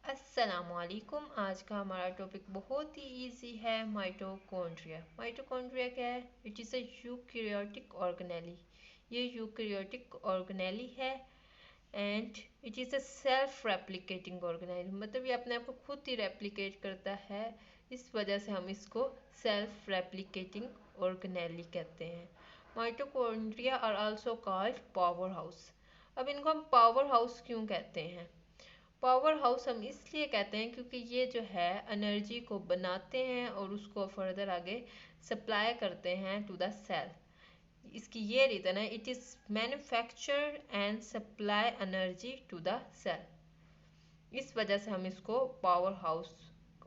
अस्सलामुअलैकुम। आज का हमारा टॉपिक बहुत ही इजी है, माइटोकॉन्ड्रिया। माइटोकॉन्ड्रिया क्या है? It is a eukaryotic organelle. ये यूकैरियोटिक ऑर्गेनेली है and it is a self replicating organelle, मतलब ये अपने आप को खुद ही रेप्लिकेट करता है। इस वजह से हम इसको सेल्फ रेप्लिकेटिंग ऑर्गेनेली कहते हैं। Mitochondria are also called power house. अब इनको हम पावर हाउस क्यों कहते हैं? पावर हाउस हम इसलिए कहते हैं क्योंकि ये जो है एनर्जी को बनाते हैं और उसको फर्दर आगे सप्लाई करते हैं टू द सेल। इसकी ये रीज़न है, it is manufacture and supply energy to the cell. इस वजह से हम इसको power house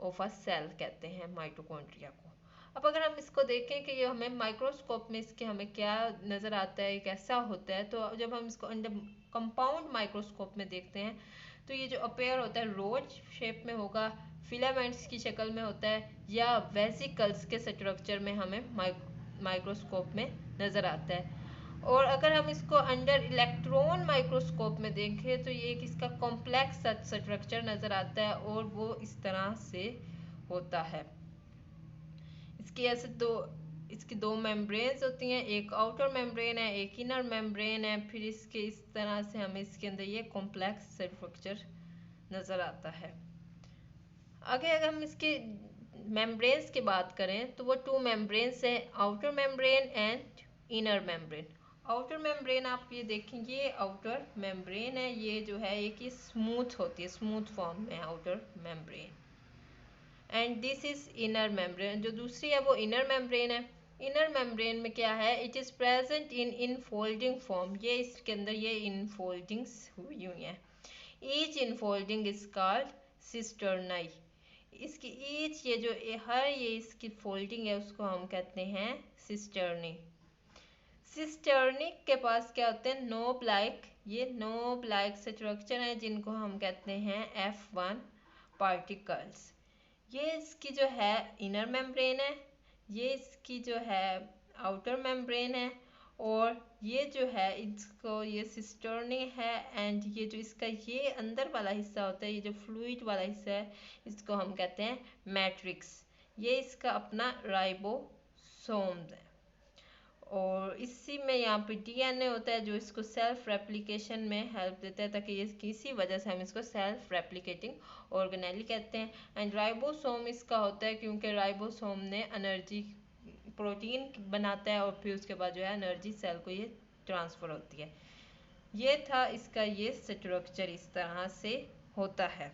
of a cell कहते हैं माइटोकॉन्ड्रिया को। अब अगर हम इसको देखें कि ये हमें माइक्रोस्कोप में इसके हमें क्या नज़र आता है, कैसा होता है, तो जब हम इसको अंडर कंपाउंड माइक्रोस्कोप में देखते हैं तो ये जो अपेयर होता है रोड शेप में होगा, फिलामेंट्स की शक्ल में होता है, या वेसिकल्स के स्ट्रक्चर में हमें माइक्रोस्कोप में नज़र आता है। और अगर हम इसको अंडर इलेक्ट्रॉन माइक्रोस्कोप में देखें तो ये एक इसका कॉम्प्लेक्स स्ट्रक्चर नज़र आता है और वो इस तरह से होता है। इसकी ऐसे इसकी दो मेम्ब्रेन्स होती हैं, एक आउटर मेम्ब्रेन है, एक इनर मेम्ब्रेन है। फिर इसके इस तरह से हमें इसके अंदर ये कॉम्प्लेक्स स्ट्रक्चर नज़र आता है। आगे अगर हम इसके मेम्ब्रेन्स की बात करें तो वो टू मेम्ब्रेन्स हैं, outer membrane and inner membrane. Outer membrane आप ये देखें, ये आउटर मेम्ब्रेन है, ये जो है एक ये स्मूथ होती है, स्मूथ फॉर्म में outer membrane. And this is inner membrane, जो दूसरी है वो इनर मेम्ब्रेन है। इनर मेम्ब्रेन में क्या है? It is present in infolding form. ये इसके अंदर ये इनफोल्डिंग्स हुई हुई हैं। Each infolding is called cisternae. इसकी ईच ये जो हर ये इसकी फोल्डिंग है उसको हम कहते हैं सिस्टर्नी। सिस्टर्निक के पास क्या होते हैं? नोब लाइक, ये नोब लाइक स्ट्रक्चर है जिनको हम कहते हैं F1 पार्टिकल्स। ये इसकी जो है इनर मेम्ब्रेन है, ये इसकी जो है आउटर मेम्ब्रेन है, और ये जो है इसको ये सिस्टर्नी है। एंड ये जो इसका ये अंदर वाला हिस्सा होता है, ये जो फ्लूइड वाला हिस्सा है, इसको हम कहते हैं मैट्रिक्स। ये इसका अपना राइबोसोम्स है और इसी में यहाँ पे डीएनए होता है जो इसको सेल्फ रेप्लिकेशन में हेल्प देता है, ताकि ये किसी वजह से हम इसको सेल्फ रेप्लिकेटिंग ऑर्गेनेली कहते हैं। एंड राइबोसोम इसका होता है क्योंकि राइबोसोम ने एनर्जी प्रोटीन बनाता है और फिर उसके बाद जो है एनर्जी सेल को ये ट्रांसफ़र होती है। ये था इसका ये स्ट्रक्चर, इस तरह से होता है।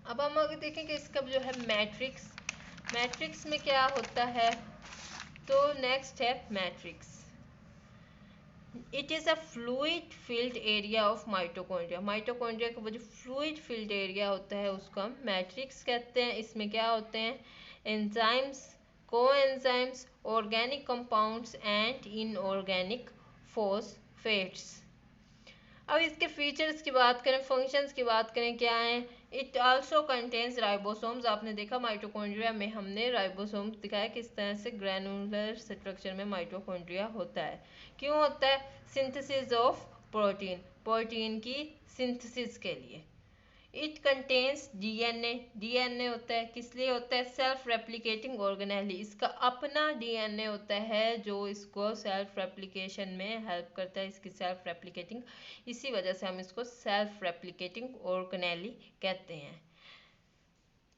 अब हम आगे देखेंगे इसका जो है मैट्रिक्स। मैट्रिक्स में क्या होता है? तो नेक्स्ट है matrix. It is a fluid filled area of mitochondria. Mitochondria का वो जो फ्लूइड फिल्ड एरिया होता है उसको हम मैट्रिक्स कहते हैं। इसमें क्या होते हैं? Enzymes, coenzymes, organic compounds and inorganic phosphates. अब इसके फीचर्स की बात करें, फंक्शंस की बात करें, क्या है? It also contains ribosomes. आपने देखा माइटोकॉन्ड्रिया में हमने राइबोसोम दिखाया किस तरह से ग्रैनुलर स्ट्रक्चर में माइटोकॉन्ड्रिया होता है। क्यों होता है? सिंथेसिस ऑफ प्रोटीन, प्रोटीन की सिंथेसिस के लिए। इट कंटेन्स डीएनए, डीएनए होता है किस लिए होता है? Self replicating organelle. इसका अपना डीएनए होता है जो इसको सेल्फ रेप्लिकेशन में हेल्प करता है, इसकी सेल्फ रेप्लिकेटिंग। इसी वजह से हम इसको सेल्फ रेप्लिकेटिंग ऑर्गेनेली कहते हैं।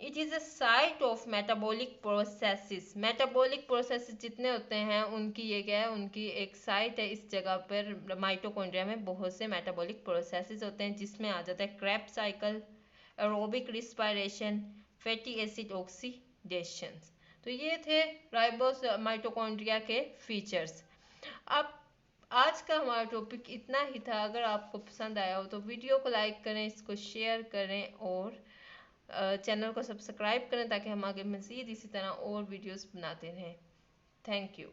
It is a site of metabolic processes. Metabolic processes जितने होते हैं उनकी ये क्या है? उनकी एक साइट है। इस जगह पर माइटोकॉन्ड्रिया में बहुत से मेटाबॉलिक प्रोसेसेस होते हैं जिसमें आ जाता है Krebs cycle, aerobic respiration, fatty acid oxidation. तो ये थे राइबोस माइटोकॉन्ड्रिया के फीचर्स। अब आज का हमारा टॉपिक इतना ही था। अगर आपको पसंद आया हो तो वीडियो को लाइक करें, इसको शेयर करें और चैनल को सब्सक्राइब करें ताकि हम आगे मज़ीद इसी तरह और वीडियोस बनाते रहें। Thank you.